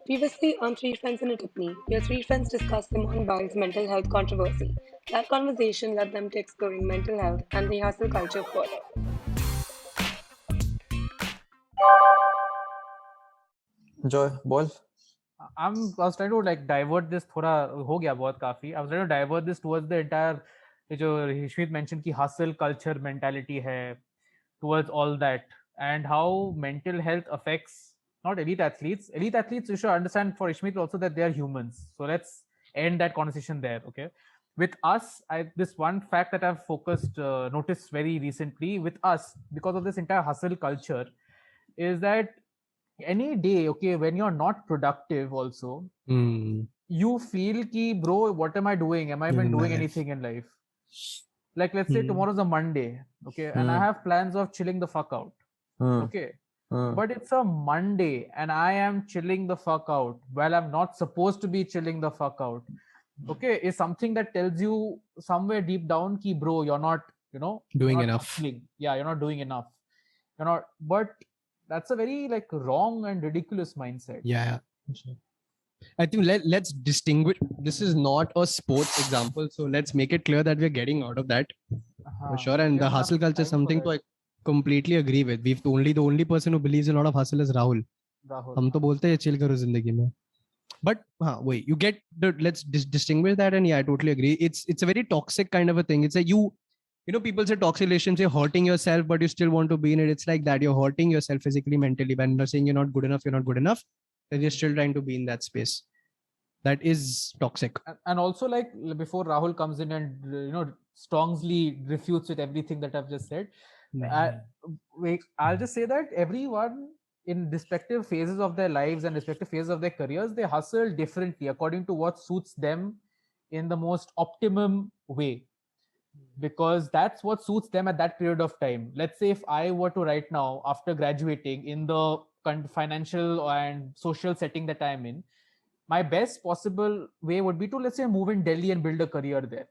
Previously on Three Friends and a Tiffany, your three friends discussed Simone Biles' mental health controversy. That conversation led them to exploring mental health and the hustle culture further. Joy, बोल. I was trying to like divert this थोड़ा हो गया बहुत काफी. I was trying to divert this towards the entire जो Hishmit mentioned कि hustle culture mentality है towards all that and how mental health affects not elite athletes. Elite athletes you should understand for Hishmit also that they are humans. So let's end that conversation there. Okay. With us, this one fact that I've noticed very recently with us because of this entire hustle culture is that any day, okay, when you're not productive also, you feel ki, bro, what am I doing? Am I even doing anything in life? Like, let's say tomorrow's a Monday, okay, and I have plans of chilling the fuck out, okay, but it's a Monday and I am chilling the fuck out while I'm not supposed to be chilling the fuck out, okay, is something that tells you somewhere deep down ki, bro, you're not, doing you're not enough. hustling. Yeah, you're not doing enough. You're not, but that's a very like wrong and ridiculous mindset. Yeah. I think let's distinguish. This is not a sports example, so let's make it clear that we're getting out of that for sure. And the hustle culture is something to I completely agree with. The only person who believes in a lot of hustle is Rahul. हम तो बोलते हैं chill करो जिंदगी में. But wait, you get the let's distinguish that, and yeah, I totally agree. It's a very toxic kind of a thing. It's a you know, people say toxic relationship, hurting yourself, but you still want to be in it. It's like that. You're hurting yourself physically, mentally. When you're saying you're not good enough, you're not good enough. Then you're still trying to be in that space. That is toxic. And also, like before Rahul comes in and strongly refutes with everything that I've just said, I'll just say that everyone in respective phases of their lives and respective phases of their careers, they hustle differently according to what suits them in the most optimum way, because that's what suits them at that period of time. Let's say if I were to right now, after graduating in the financial and social setting that I'm in, my best possible way would be to, let's say, move in Delhi and build a career there.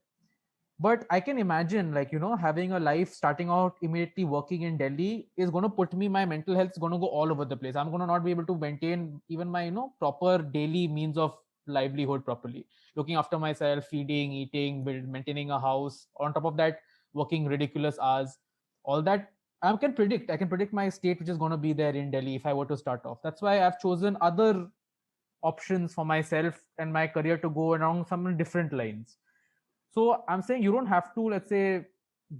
But I can imagine, like, having a life starting out immediately working in Delhi is going to put me, my mental health is going to go all over the place. I'm going to not be able to maintain even my, proper daily means of livelihood properly. Looking after myself, feeding, eating, maintaining a house. On top of that, working ridiculous hours. All that I can predict my state, which is going to be there in Delhi if I were to start off. That's why I've chosen other options for myself and my career to go along some different lines. So I'm saying you don't have to, let's say,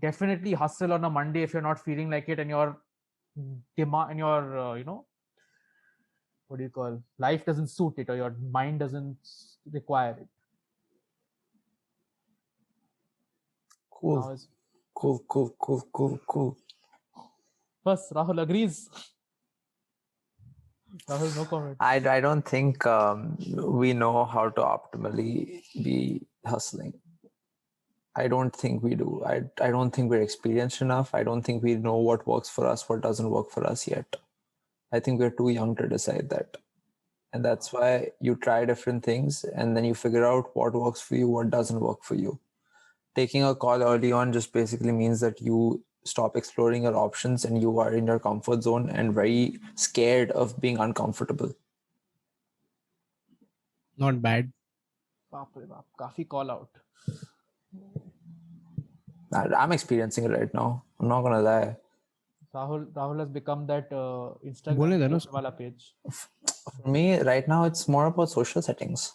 definitely hustle on a Monday if you're not feeling like it and your demand and your what do you call, life doesn't suit it or your mind doesn't require it. Cool. First, Rahul agrees. Rahul, no comment. I don't think we know how to optimally be hustling. I don't think we do. I don't think we're experienced enough. I don't think we know what works for us, what doesn't work for us yet. I think we're too young to decide that. And that's why you try different things and then you figure out what works for you, what doesn't work for you. Taking a call early on just basically means that you stop exploring your options and you are in your comfort zone and very scared of being uncomfortable. Not bad. Kafi call out. I'm experiencing it right now. I'm not gonna lie. Rahul has become that Instagram wala page. For me, right now, it's more about social settings.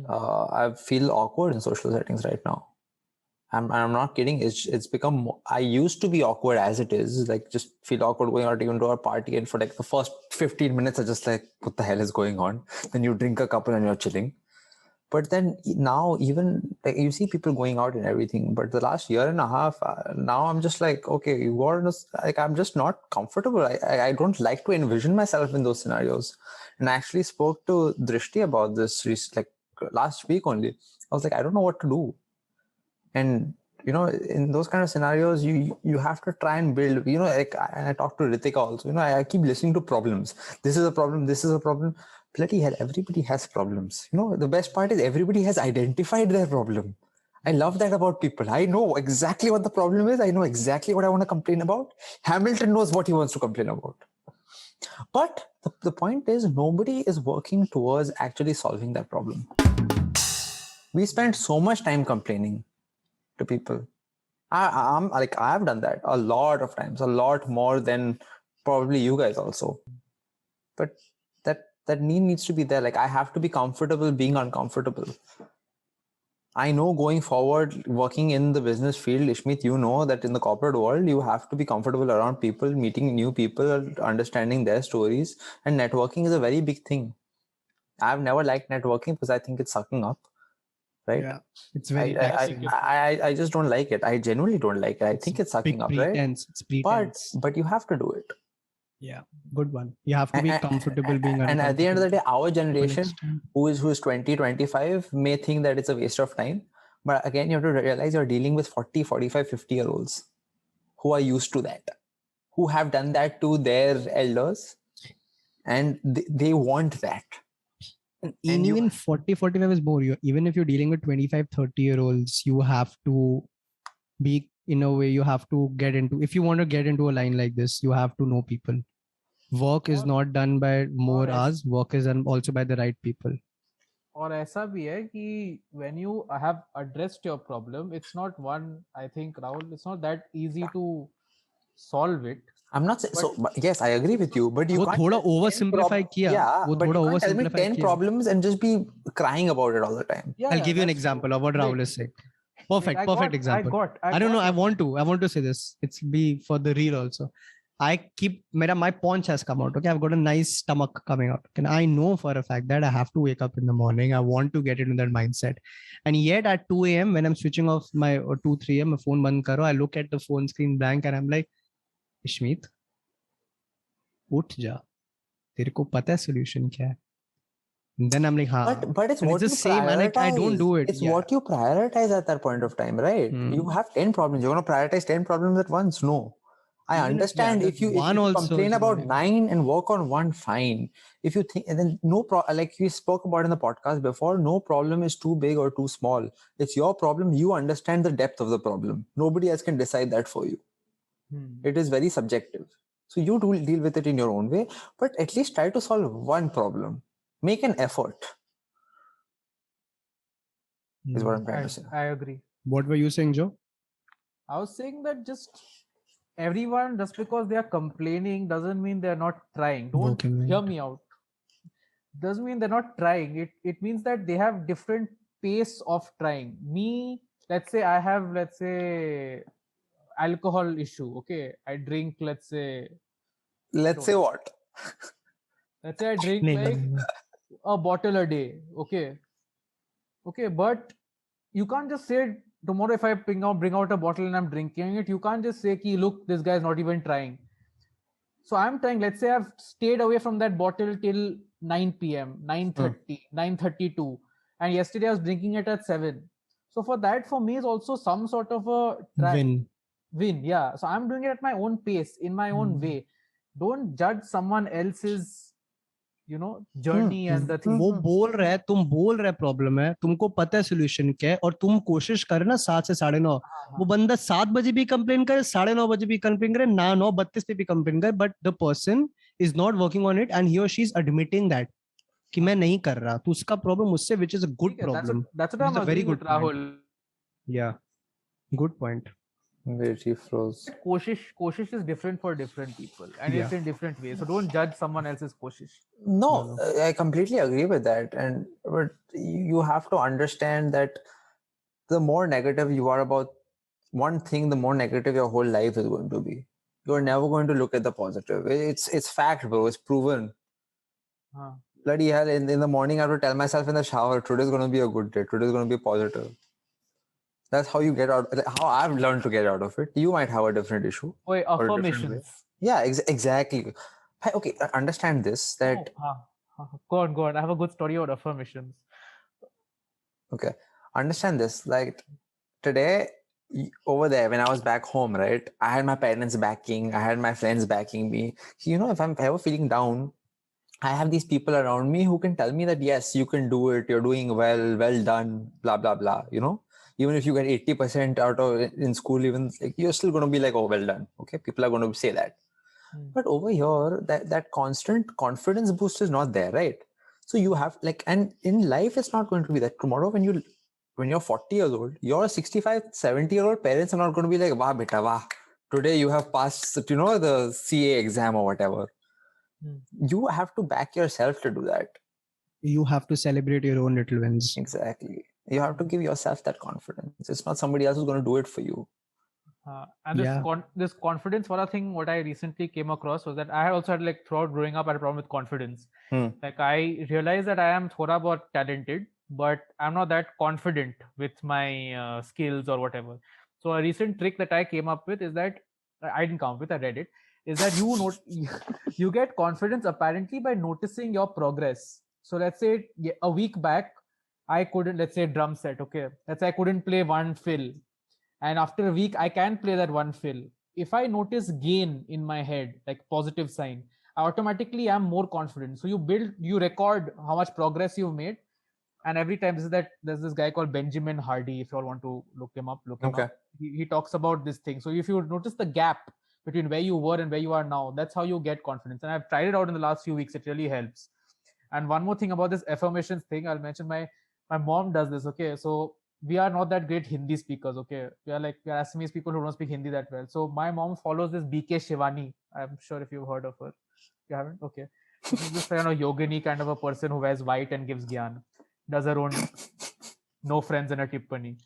I feel awkward in social settings right now. I'm not kidding. It's become. I used to be awkward as it is. Like just feel awkward going out even to a party, and for like the first 15 minutes, are just like, what the hell is going on? Then you drink a couple and you're chilling. But then now even like, you see people going out and everything. But the last year and a half, now I'm just like, okay, you are just like, I'm just not comfortable. I don't like to envision myself in those scenarios. And I actually spoke to Drishti about this like last week only. I was like, I don't know what to do. And in those kind of scenarios, you have to try and build. Like I talked to Ritika also. I keep listening to problems. This is a problem. This is a problem. Bloody hell, everybody has problems. The best part is everybody has identified their problem. I love that about people. I know exactly what the problem is. I know exactly what I want to complain about. Hamilton knows what he wants to complain about. But The point is, nobody is working towards actually solving that problem. We spend so much time complaining to people. I'm like, I've done that a lot of times, a lot more than probably you guys also. But that need needs to be there. Like, I have to be comfortable being uncomfortable. I know going forward, working in the business field, Ishmeet, you know that in the corporate world, you have to be comfortable around people, meeting new people, understanding their stories, and networking is a very big thing. I've never liked networking because I think it's sucking up, right? Yeah, it's very I just don't like it. I genuinely don't like it. I think it's sucking up, right? It's pretense. But you have to do it. Yeah, good one. You have to be comfortable being and at the end of the day, our generation extent. who is 20, 25 may think that it's a waste of time. But again, you have to realize you're dealing with 40, 45, 50-year-olds who are used to that, who have done that to their elders, and they want that. And even 40, 45 is more. Even if you're dealing with 25, 30-year-olds, you have to be, in a way, you have to get into, if you want to get into a line like this, you have to know people. Work is not done by more hours. Work is done also by the right people. और ऐसा भी है कि when you have addressed your problem, it's not one, I think, Rahul, it's not that easy to solve it. I'm not saying so. But yes, I agree with you. But you can't oversimplify kiya. Yeah, but you can't tell me 10 problems and just be crying about it all the time. Yeah, I'll give you an example of what Rahul is saying. Perfect example. I don't know. I want to say this. It's be for the real also. My paunch has come out. Okay, I've got a nice stomach coming out. And I know for a fact that I have to wake up in the morning. I want to get into that mindset. And yet at 2 a.m. when I'm switching off my, or 2, 3 a.m. my phone band karo, I look at the phone screen blank and I'm like, Ishmeet, उठ जा, तेरे को पता है solution क्या है? And then I'm like, but it's what the same, and I don't do it. It's what you prioritize at that point of time, right? You have 10 problems. You're going to prioritize 10 problems at once. No. I understand if you complain about 9 and work on 1, fine. If you think, and then like we spoke about in the podcast before, no problem is too big or too small. It's your problem. You understand the depth of the problem. Nobody else can decide that for you. It is very subjective. So you do deal with it in your own way, but at least try to solve one problem. Make an effort. Is what I'm trying to say. I agree. What were you saying, Joe? I was saying that just everyone, just because they are complaining doesn't mean they're not trying. Don't hear me out. Doesn't mean they're not trying. It means that they have different pace of trying. Me, let's say I have, alcohol issue. Okay, I drink, let's say what? Let's say I drink a bottle a day. Okay, but you can't just say tomorrow if I bring out a bottle and I'm drinking it, you can't just say, look, this guy's not even trying. So I'm trying. Let's say I've stayed away from that bottle till 9 p.m, 9:30, 9:32, and yesterday I was drinking it at 7. So for me is also some sort of a win. Yeah. So I'm doing it at my own pace, in my own way. Don't judge someone else's journey and the thing. वो बोल रहा है, तुम बोल रहे problem है, तुमको पता है सोल्यूशन क्या है, और तुम कोशिश करे ना 7 से 9:30. वो बंदा 7 बजे भी कंप्लेन करे, 9:30 बजे भी कंप्लेन करे, 9:32 पे भी कंप्लेन करे, but the person is not working on it and he or she is admitting that कि मैं नहीं कर रहा. तो उसका प्रॉब्लम उससे, which is a good problem. That's what I'm very good, Rahul. Yeah, good point. Very froze. Koshish is different for different people, and it's in different ways. So don't judge someone else's koshish. No, I completely agree with that. But you have to understand that the more negative you are about one thing, the more negative your whole life is going to be. You're never going to look at the positive. It's fact, bro. It's proven. Bloody hell! In the morning, I have to tell myself in the shower, today's going to be a good day. Today's going to be positive. That's how you get out. How I've learned to get out of it. You might have a different issue. Wait, affirmations. Yeah, exactly. Okay, understand this. That. Go on. I have a good story about affirmations. Okay, understand this. Like today, over there, when I was back home, right? I had my parents backing. I had my friends backing me. If I'm ever feeling down, I have these people around me who can tell me that yes, you can do it. You're doing well. Well done. Blah blah blah. Even if you get 80% out of in school, even you're still going to be like, oh, well done. Okay, people are going to say that. But over here, that constant confidence boost is not there, right? So you have and in life, it's not going to be that. Tomorrow, when you're 40 years old, your 65, 70-year-old parents are not going to be like, "Wow, beta, wow, today you have passed, the CA exam or whatever." You have to back yourself to do that. You have to celebrate your own little wins. Exactly. You have to give yourself that confidence. It's not somebody else who's going to do it for you. And this confidence thing, what I recently came across was that I had also had throughout growing up, I had a problem with confidence. I realized that I am thoda bahut talented, but I'm not that confident with my skills or whatever. So a recent trick that I came up with is that I didn't come up with, I read it, is that you get confidence apparently by noticing your progress. So let's say a week back, I couldn't, let's say drum set, okay. Let's say I couldn't play one fill. And after a week, I can play that one fill. If I notice gain in my head, like positive sign, I automatically am more confident. So you record how much progress you've made. And every time there's this guy called Benjamin Hardy. If you all want to look him up. He talks about this thing. So if you notice the gap between where you were and where you are now, that's how you get confidence. And I've tried it out in the last few weeks. It really helps. And one more thing about this affirmations thing, I'll mention my mom does this. Okay. So we are not that great Hindi speakers, okay? We are Assamese people who don't speak Hindi that well. So my mom follows this BK Shivani. I'm sure if you've heard of her. You haven't? Okay. She's this yogini kind of a person who wears white and gives gyan. Does her own no friends and a tippani.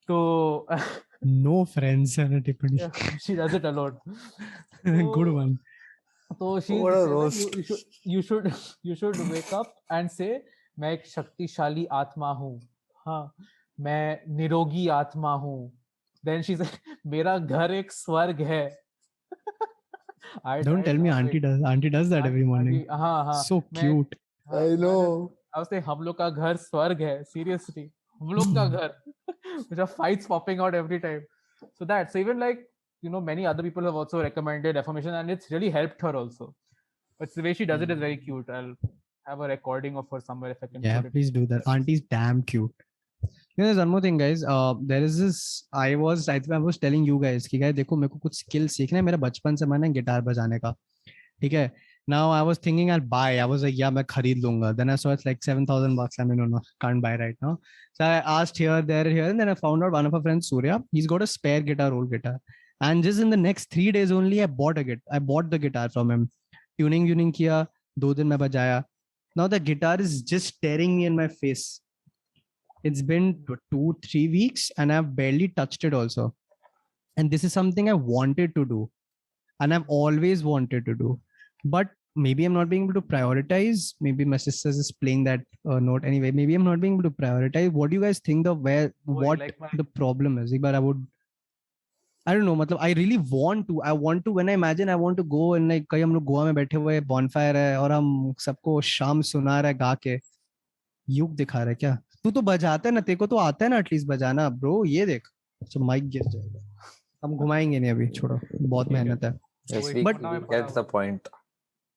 So no friends and a tippani. Yeah, she does it alone. Good one. So you should wake up and say, मैं एक शक्तिशाली आत्मा हूँ. हाँ. मैं निरोगी आत्मा हूँ. Then she said, मेरा घर एक स्वर्ग है. Don't tell me auntie does that every morning. So cute. I know. I was saying, हम लोग का घर स्वर्ग है. Seriously, हम लोग का घर. Which are fights popping out every time. So even many other people have also recommended affirmation, and it's really helped her also. But the way she does it is very cute. I'll have a recording of her somewhere if I can. Yeah, please do that. Auntie's damn cute. There's one more thing, guys. There is this. I was telling you guys कि guys देखो मेरे को कुछ skill सीखना है. मेरा बचपन से मन है गिटार बजाने का. ठीक है. Now I was thinking I'll buy. I was like, yeah, मैं खरीद लूँगा. Then I saw it's like $7,000. I mean, no, can't buy right now. So I asked here, there, and then I found out one of our friends, Surya, he's got a spare guitar, old guitar. And just in the next 3 days only, I bought the guitar from him. Tuning किया. 2 दिन में बजाया. Now the guitar is just staring me in my face. It's been 2-3 weeks and I've barely touched it also. And this is something I wanted to do. And I've always wanted to do. But maybe I'm not being able to prioritize. Maybe my sister is playing that note anyway. Maybe I'm not being able to prioritize. What do you guys think the problem is? But I don't know. I really want to. When I imagine I want to go and like हम लोग गोवा में बैठे हुए bonfire है और हम सबको शाम सुना रहा है गा के. युग दिखा रहा है क्या? तू तो बजाता है ना, तेरे को तो आता है ना एटलीस्ट बजाना ब्रो. ये देख माइक गिर जाएगा. हम घुमाएंगे नहीं अभी, छोड़ो, बहुत मेहनत है. Yes, we get the point.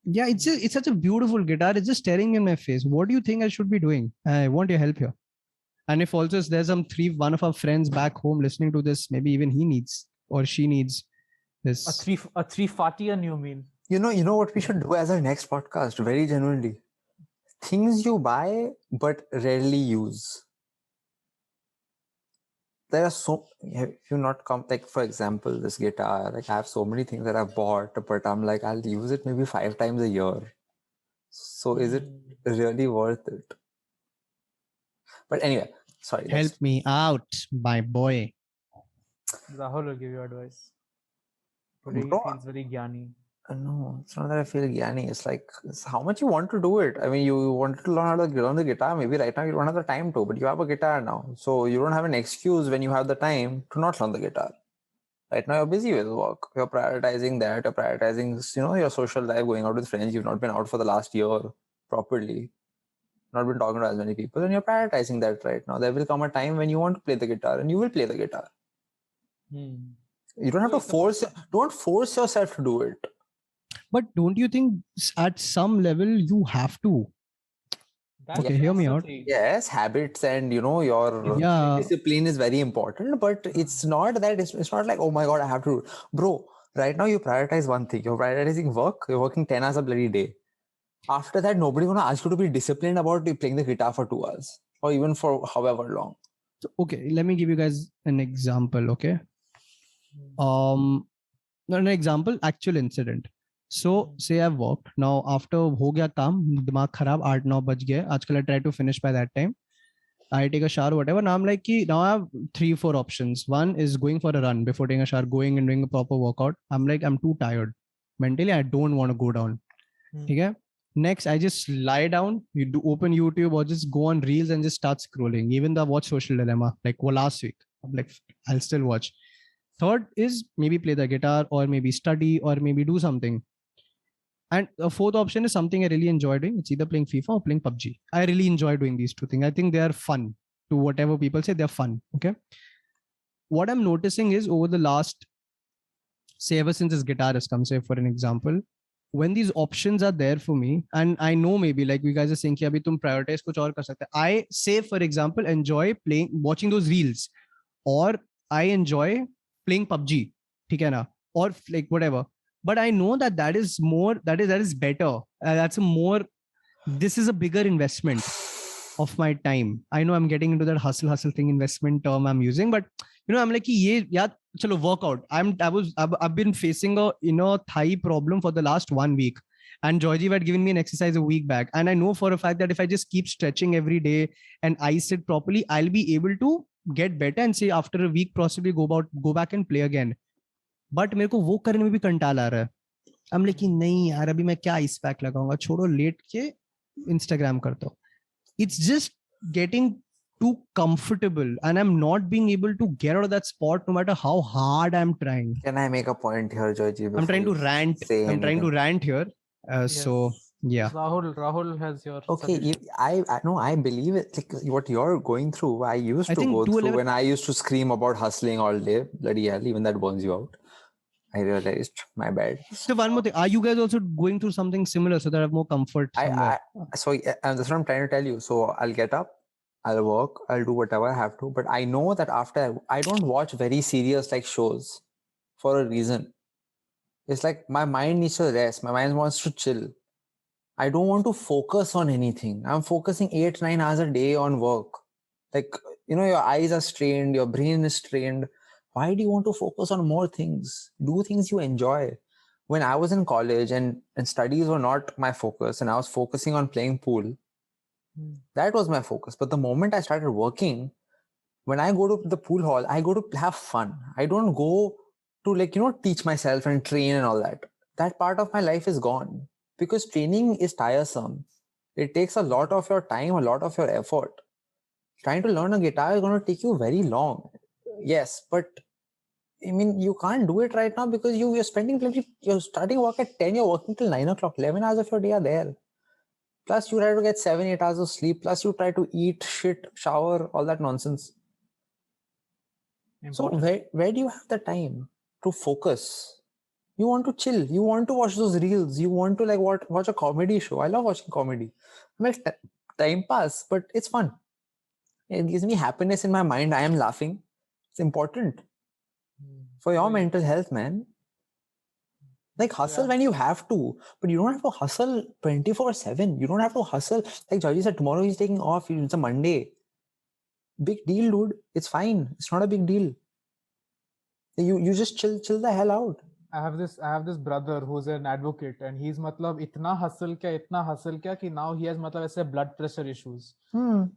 Yeah, it's such a beautiful guitar. It's just staring in my face. What do you think I should be doing? I want your help here. And if also there's one of our friends back home listening to this, maybe even he needs or she needs this. A 340 you mean? You know what we should do as our next podcast? Very genuinely, things you buy but rarely use. There are if you not come, like for example, this guitar, like I have so many things that I've bought, but I'm like, I'll use it maybe 5 times a year. So is it really worth it? But anyway, sorry. Help me out, my boy. Rahul will give you advice. Today he feels very gyani. No, it's not that I feel gyani. It's like, it's how much you want to do it. I mean, you wanted to learn how to learn the guitar. Maybe right now you don't have the time to, but you have a guitar now. So you don't have an excuse when you have the time to not learn the guitar. Right now you're busy with work. You're prioritizing that. You're prioritizing, your social life, going out with friends. You've not been out for the last year properly. Not been talking to as many people. And you're prioritizing that right now. There will come a time when you want to play the guitar and you will play the guitar. You don't have to don't force yourself to do it. But don't you think at some level you have to? Okay, hear me out. Yes, habits and your discipline is very important, but it's not that it's not like, oh my god, I have to. Bro, right now you prioritize one thing. You're prioritizing work. You're working 10 hours a bloody day. After that, nobody's going to ask you to be disciplined about playing the guitar for 2 hours or even for however long. So, okay, let me give you guys an example. Okay. Not an example, actual incident. So say I've worked now, after ho gaya kaam, dimag kharab, 8-9 baj gaye. Aajkal I try to finish by that time. I take a shower, whatever. Now I'm like, now I have 3-4 options. One is going for a run before taking a shower, going and doing a proper workout. I'm like, I'm too tired. Mentally, I don't want to go down. Okay. Next, I just lie down, you do open YouTube or just go on Reels and just start scrolling. Even though I watched Social Dilemma, like last week, I'm like, I'll still watch. Third is maybe play the guitar or maybe study or maybe do something. And the fourth option is something I really enjoy doing. It's either playing FIFA or playing PUBG. I really enjoy doing these two things. I think they are fun. To whatever people say, they're fun. Okay. What I'm noticing is over the last, say ever since this guitar has come, say for an example, when these options are there for me, and I know maybe like you guys are saying, abhi tum prioritize kuch aur kar sakte. I say, for example, enjoy watching those reels, or I enjoy playing PUBG, theek hai na? Or like whatever. But I know that is more, that is better. That's a more, this is a bigger investment of my time. I know I'm getting into that hustle thing, investment term I'm using, but I'm like, yeah, chalo workout. I've been facing a inner thigh problem for the last 1 week. And Georgie had given me an exercise a week back. And I know for a fact that if I just keep stretching every day and ice it properly, I'll be able to get better and say after a week possibly go back and play again. But मेरे को वो करने में भी कंटाल आ रहा है. I'm like, नहीं यार अभी मैं क्या ice pack लगाऊंगा, छोड़ो लेट के Instagram करता हूँ. It's just getting too comfortable and I'm not being able to get out of that spot no matter how hard I'm trying. Can I make a point here, Georgie? I'm trying to rant. I'm trying to rant here. So yeah. Rahul has your okay. I know, I believe it. Like what you're going through, I used to go through when I used to scream about hustling all day. Bloody hell, even that burns you out. I realized, my bad. So one more thing, are you guys also going through something similar so that I have more comfort somewhere? So that's what I'm trying to tell you. So I'll get up, I'll work, I'll do whatever I have to. But I know that after, I don't watch very serious like shows for a reason. It's like my mind needs to rest. My mind wants to chill. I don't want to focus on anything. I'm focusing 8-9 hours a day on work. Like, your eyes are strained, your brain is strained. Why do you want to focus on more things? Do things you enjoy. When I was in college and studies were not my focus and I was focusing on playing pool, that was my focus. But the moment I started working, when I go to the pool hall, I go to have fun. I don't go to teach myself and train and all that. That part of my life is gone because training is tiresome. It takes a lot of your time, a lot of your effort. Trying to learn a guitar is going to take you very long. Yes, but I mean, you can't do it right now because you're starting work at 10, you're working till 9 o'clock, 11 hours of your day are there. Plus you try to get 7-8 hours of sleep, plus you try to eat, shit, shower, all that nonsense. Important. So where do you have the time to focus? You want to chill, you want to watch those reels, you want to watch a comedy show. I love watching comedy. I mean, time pass, but it's fun. It gives me happiness in my mind. I am laughing. It's important for your mental health, man. Like hustle when you have to, but you don't have to hustle 24/7. You don't have to hustle. Like Georgie said, tomorrow he's taking off. It's a Monday. Big deal, dude. It's fine. It's not a big deal. You just chill the hell out. I have this brother who's an advocate and he's itna hustle kya ki now he has blood pressure issues.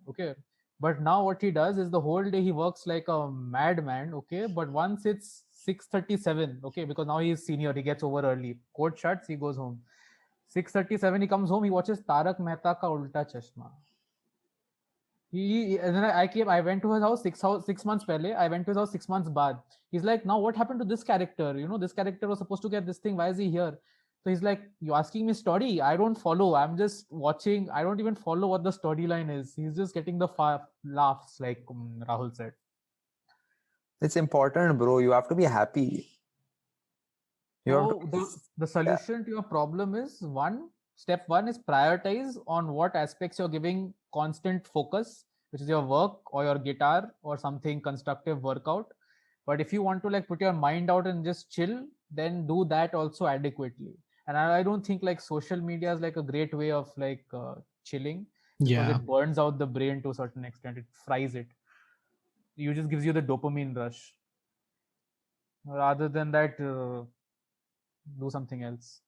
Okay. But now what he does is the whole day he works like a madman, okay? But once it's 6:37, okay, because now he's senior, he gets over early. Court shuts, he goes home. 6:37, he comes home, he watches Tarak Mehta Ka Ulta Chashma. And then I went to his house 6 months pehle. I went to his house 6 months baad. He's like, now what happened to this character? This character was supposed to get this thing. Why is he here? So he's like, you asking me story? I don't follow. I'm just watching. I don't even follow what the storyline is. He's just getting the laughs, like Rahul said. It's important, bro. You have to be happy. The solution to your problem is step one is prioritize on what aspects you're giving constant focus, which is your work or your guitar or something constructive workout. But if you want to put your mind out and just chill, then do that also adequately. And I don't think like social media is like a great way of like chilling, because it burns out the brain to a certain extent. It fries it. It just gives you the dopamine rush. Rather than that, do something else.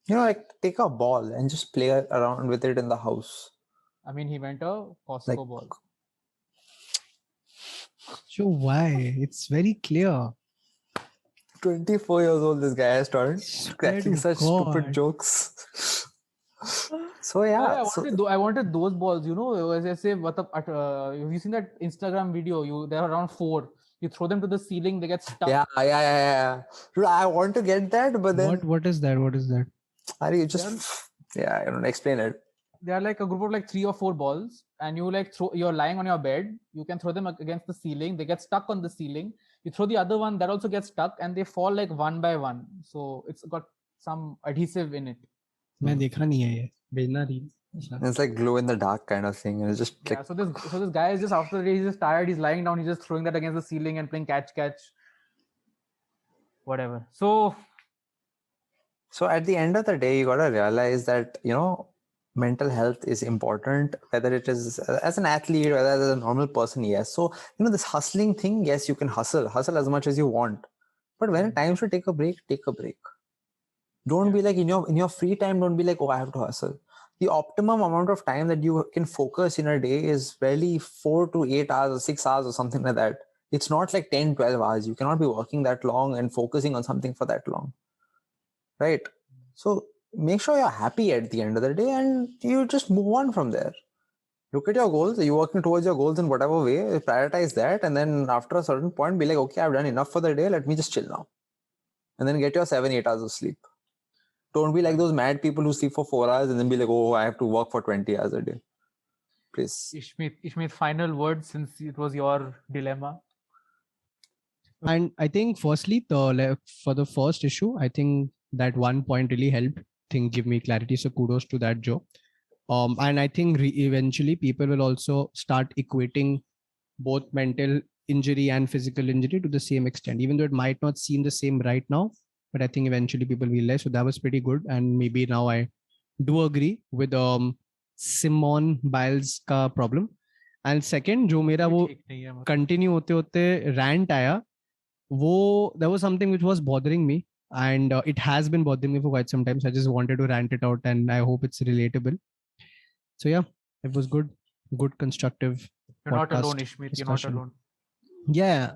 Like take a ball and just play around with it in the house. I mean, he went a Costco ball. So why? It's very clear. 24 years old, this guy has started cracking such stupid jokes. So yeah. I wanted those balls, as I say, have you seen that Instagram video? There are around 4. You throw them to the ceiling, they get stuck. Yeah. Dude, I want to get that, but then what is that? What is that? Are you just I don't explain it. They are like a group of like 3 or 4 balls, and you like you're lying on your bed. You can throw them against the ceiling. They get stuck on the ceiling. You throw the other one, that also gets stuck, and they fall like one by one. So it's got some adhesive in it. It's like glow in the dark kind of thing, and it's just like... So this guy is just, after the day, he's just tired. He's lying down. He's just throwing that against the ceiling and playing catch, whatever. So at the end of the day, you gotta realize that mental health is important, whether it is as an athlete, whether as a normal person. Yes. So this hustling thing, yes, you can hustle as much as you want, but when it times to take a break, take a break. Don't be like in your free time, don't be like, oh, I have to hustle. The optimum amount of time that you can focus in a day is barely 4 to 8 hours or 6 hours or something like that. It's not like 10, 12 hours. You cannot be working that long and focusing on something for that long. Right? So make sure you're happy at the end of the day, and you just move on from there. Look at your goals. Are you working towards your goals in whatever way? Prioritize that, and then after a certain point, be like, okay, I've done enough for the day. Let me just chill now. And then get your 7-8 hours of sleep. Don't be like those mad people who sleep for 4 hours and then be like, oh, I have to work for 20 hours a day. Please. Ishmeet, final word, since it was your dilemma. And I think firstly, for the first issue, I think that one point really helped give me clarity. So kudos to that, Joe. And I think eventually people will also start equating both mental injury and physical injury to the same extent, even though it might not seem the same right now. But I think eventually people realize. So that was pretty good. And maybe now I do agree with Simone Biles ka problem. And second, जो मेरा वो continue होते rant आया, there was something which was bothering me, and it has been bothering me for quite some time. So I just wanted to rant it out, and I hope it's relatable. So yeah, it was good, constructive. You're not alone, Ishmeet. You're not alone. Yeah.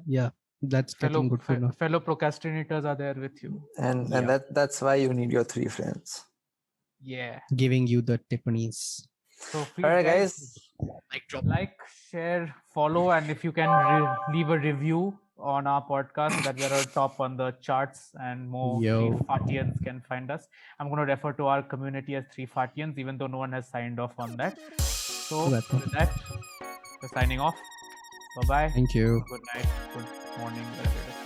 That's getting good to know. Fellow procrastinators are there with you. And that's why you need your 3 friends. Yeah. Giving you the tippanis. So all right, guys. Like, share, follow, and if you can leave a review on our podcast, that we are top on the charts and more 3Fartians can find us. I'm going to refer to our community as 3Fartians, even though no one has signed off on that. So with that, we're signing off. Bye-bye. Thank you. Good night. Good morning. Whatever it is.